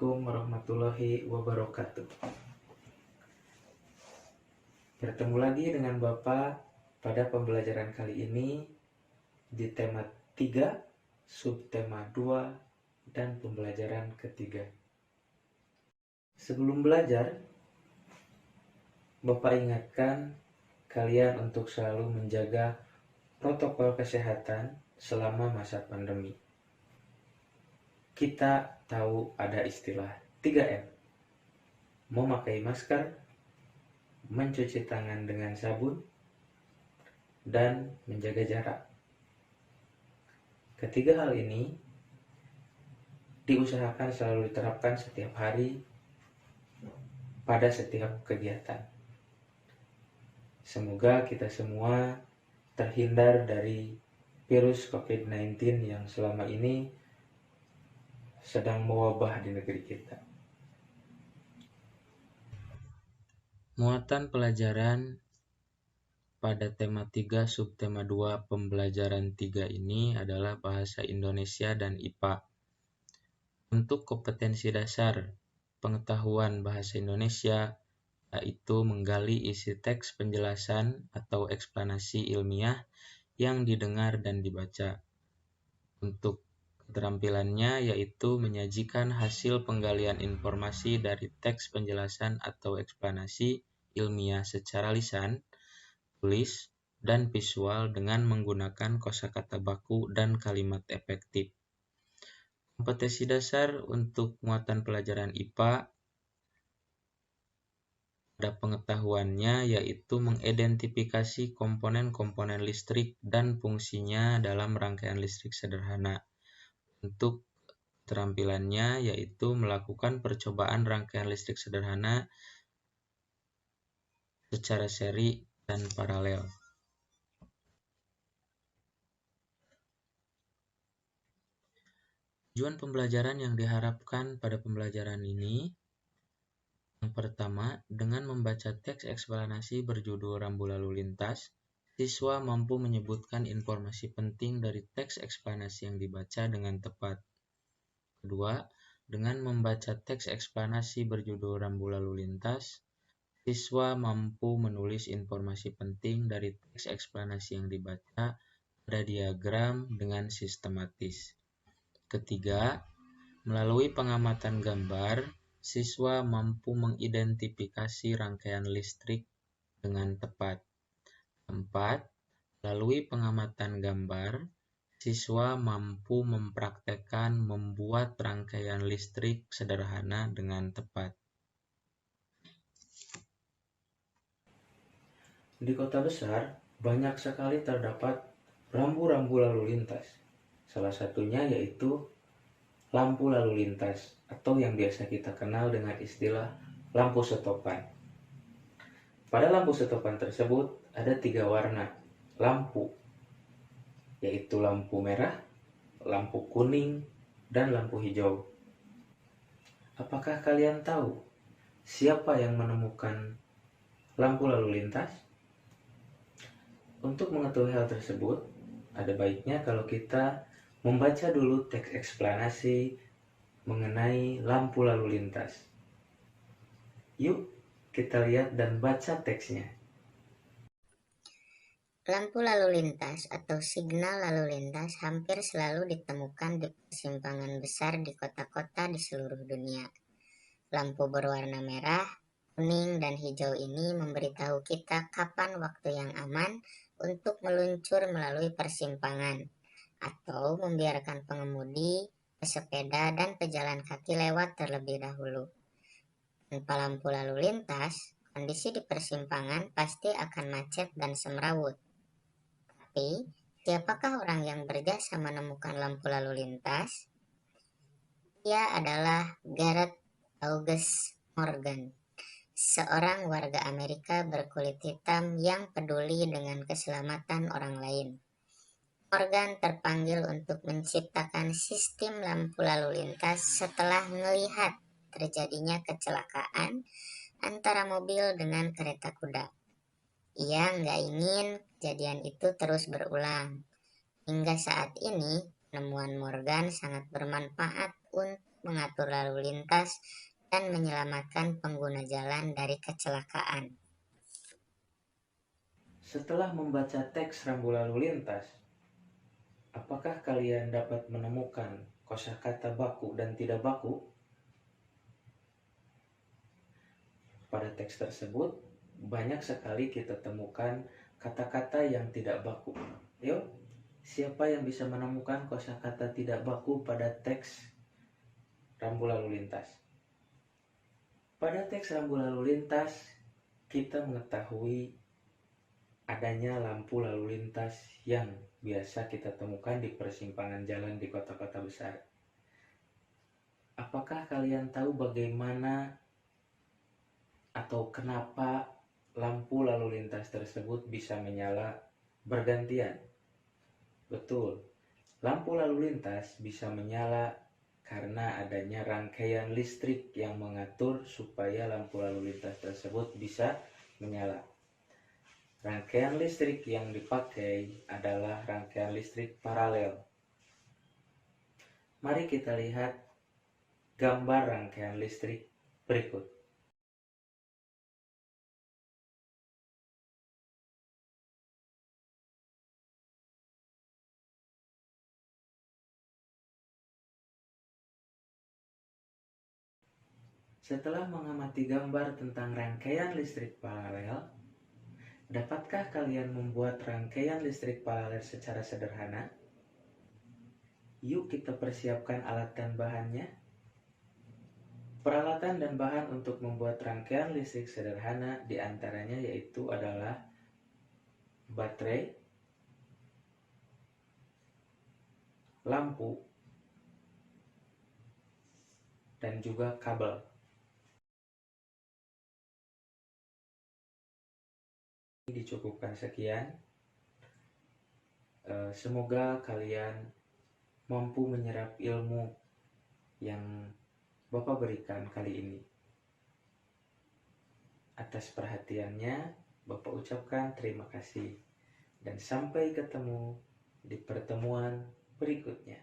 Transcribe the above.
Assalamualaikum warahmatullahi wabarakatuh. Bertemu lagi dengan Bapak pada pembelajaran kali ini di tema 3, subtema 2, dan pembelajaran ketiga. Sebelum belajar, Bapak ingatkan kalian untuk selalu menjaga protokol kesehatan selama masa pandemi. Kita tahu ada istilah 3M. Memakai masker, mencuci tangan dengan sabun, dan menjaga jarak. Ketiga hal ini diusahakan selalu diterapkan setiap hari pada setiap kegiatan. Semoga kita semua terhindar dari virus COVID-19 yang selama ini sedang mewabah di negeri kita. Muatan pelajaran pada tema 3 subtema 2 pembelajaran 3 ini adalah bahasa Indonesia dan IPA. Untuk kompetensi dasar pengetahuan bahasa Indonesia yaitu menggali isi teks penjelasan atau eksplanasi ilmiah yang didengar dan dibaca. Untuk keterampilannya yaitu menyajikan hasil penggalian informasi dari teks penjelasan atau eksplanasi ilmiah secara lisan, tulis, dan visual dengan menggunakan kosakata baku dan kalimat efektif. Kompetensi dasar untuk muatan pelajaran IPA pada pengetahuannya yaitu mengidentifikasi komponen-komponen listrik dan fungsinya dalam rangkaian listrik sederhana. Untuk keterampilannya yaitu melakukan percobaan rangkaian listrik sederhana secara seri dan paralel. Tujuan pembelajaran yang diharapkan pada pembelajaran ini, yang pertama, dengan membaca teks eksplanasi berjudul Rambu Lalu Lintas, siswa mampu menyebutkan informasi penting dari teks eksplanasi yang dibaca dengan tepat. Kedua, dengan membaca teks eksplanasi berjudul Rambu Lalu Lintas, siswa mampu menulis informasi penting dari teks eksplanasi yang dibaca pada diagram dengan sistematis. Ketiga, melalui pengamatan gambar, siswa mampu mengidentifikasi rangkaian listrik dengan tepat. Keempat, melalui pengamatan gambar, siswa mampu mempraktekkan membuat rangkaian listrik sederhana dengan tepat. Di kota besar, banyak sekali terdapat rambu-rambu lalu lintas. Salah satunya yaitu lampu lalu lintas atau yang biasa kita kenal dengan istilah lampu stopan. Pada lampu stopan tersebut ada 3 warna lampu, yaitu lampu merah, lampu kuning, dan lampu hijau. Apakah kalian tahu siapa yang menemukan lampu lalu lintas? Untuk mengetahui hal tersebut, ada baiknya kalau kita membaca dulu teks eksplanasi mengenai lampu lalu lintas. Yuk, kita lihat dan baca teksnya. Lampu lalu lintas atau signal lalu lintas hampir selalu ditemukan di persimpangan besar di kota-kota di seluruh dunia. Lampu berwarna merah, kuning, dan hijau ini memberitahu kita kapan waktu yang aman untuk meluncur melalui persimpangan atau membiarkan pengemudi, pesepeda, dan pejalan kaki lewat terlebih dahulu. Tanpa lampu lalu lintas, kondisi di persimpangan pasti akan macet dan semrawut. Tapi, siapakah orang yang berjasa menemukan lampu lalu lintas? Dia adalah Gareth August Morgan, seorang warga Amerika berkulit hitam yang peduli dengan keselamatan orang lain. Morgan terpanggil untuk menciptakan sistem lampu lalu lintas setelah melihat terjadinya kecelakaan antara mobil dengan kereta kuda. Ia nggak ingin kejadian itu terus berulang. Hingga saat ini, penemuan Morgan sangat bermanfaat untuk mengatur lalu lintas, dan menyelamatkan pengguna jalan dari kecelakaan. Setelah membaca teks rambu lalu lintas, apakah kalian dapat menemukan kosakata baku dan tidak baku? Pada teks tersebut, banyak sekali kita temukan kata-kata yang tidak baku. Yuk, siapa yang bisa menemukan kosakata tidak baku pada teks rambu lalu lintas? Pada teks rambu lalu lintas, kita mengetahui adanya lampu lalu lintas yang biasa kita temukan di persimpangan jalan di kota-kota besar. Apakah kalian tahu bagaimana atau kenapa lampu lalu lintas tersebut bisa menyala bergantian? Betul, lampu lalu lintas bisa menyala karena adanya rangkaian listrik yang mengatur supaya lampu lalu lintas tersebut bisa menyala. Rangkaian listrik yang dipakai adalah rangkaian listrik paralel. Mari kita lihat gambar rangkaian listrik berikut. Setelah mengamati gambar tentang rangkaian listrik paralel, dapatkah kalian membuat rangkaian listrik paralel secara sederhana? Yuk kita persiapkan alat dan bahannya. Peralatan dan bahan untuk membuat rangkaian listrik sederhana diantaranya yaitu adalah baterai, lampu, dan juga kabel. Dicukupkan sekian. Semoga kalian mampu menyerap ilmu yang Bapak berikan kali ini. Atas perhatiannya, Bapak ucapkan terima kasih dan sampai ketemu di pertemuan berikutnya.